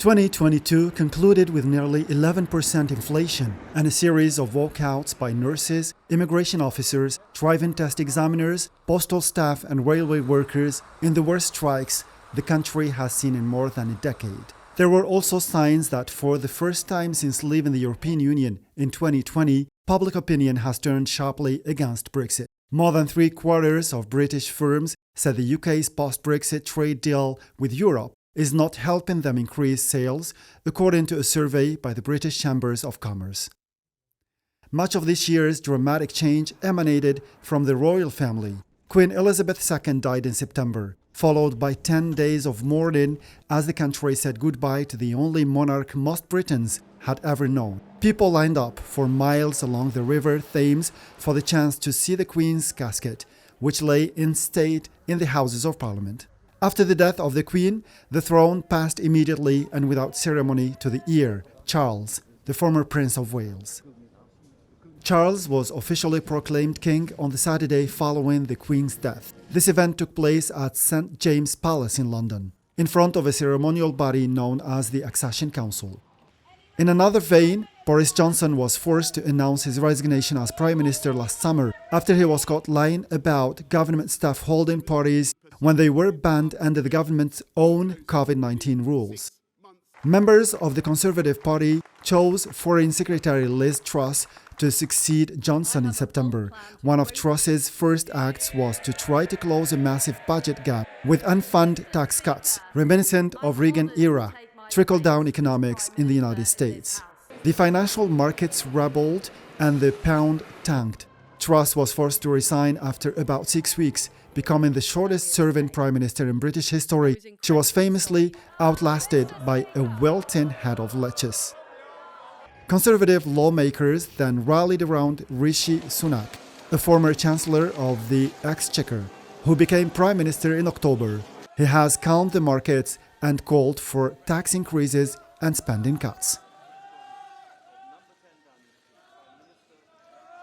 2022 concluded with nearly 11% inflation and a series of walkouts by nurses, immigration officers, driving test examiners, postal staff and railway workers in the worst strikes the country has seen in more than a decade. There were also signs that for the first time since leaving the European Union in 2020, public opinion has turned sharply against Brexit. More than three-quarters of British firms said the UK's post-Brexit trade deal with Europe is not helping them increase sales, according to a survey by the British Chambers of Commerce. Much of this year's dramatic change emanated from the royal family. Queen Elizabeth II died in September, followed by 10 days of mourning as the country said goodbye to the only monarch most Britons had ever known. People lined up for miles along the River Thames for the chance to see the Queen's casket, which lay in state in the Houses of Parliament. After the death of the Queen, the throne passed immediately and without ceremony to the heir, Charles, the former Prince of Wales. Charles was officially proclaimed king on the Saturday following the Queen's death. This event took place at St. James's Palace in London, in front of a ceremonial body known as the Accession Council. In another vein, Boris Johnson was forced to announce his resignation as Prime Minister last summer after he was caught lying about government staff holding parties when they were banned under the government's own COVID-19 rules. Members of the Conservative Party chose Foreign Secretary Liz Truss to succeed Johnson in September. One of Truss's first acts was to try to close a massive budget gap with unfunded tax cuts, reminiscent of Reagan-era trickle-down economics in the United States. The financial markets rebelled and the pound tanked. Truss was forced to resign after about 6 weeks, becoming the shortest-serving prime minister in British history. She was famously outlasted by a wilting head of lettuce. Conservative lawmakers then rallied around Rishi Sunak, a former Chancellor of the Exchequer, who became Prime Minister in October. He has calmed the markets and called for tax increases and spending cuts.